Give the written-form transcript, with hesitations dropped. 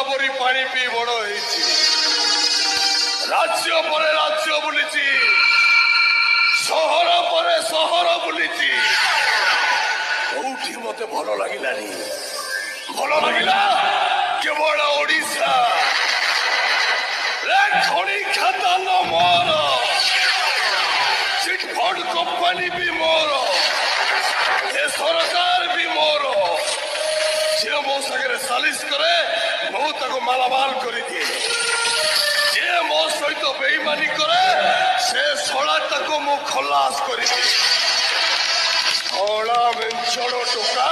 गोदावरी पानी पी बड़ होइछि राज्य पर राज्य बुलिछि सहर पर सहर बुलिछि कोठी मते भल लागिलानी भल लागिला केवल ओडिशा खड़ी खादान मोर चिटफंड कंपनी भी मोर ए सरकार भी मोर जे मो सागरे सालिश करे मु ताको मालामाल कर दिए जे मो सहित बेईमानी करे से सड़ा ताको मु खलास कर दिए सड़ा मेंचड़ टोका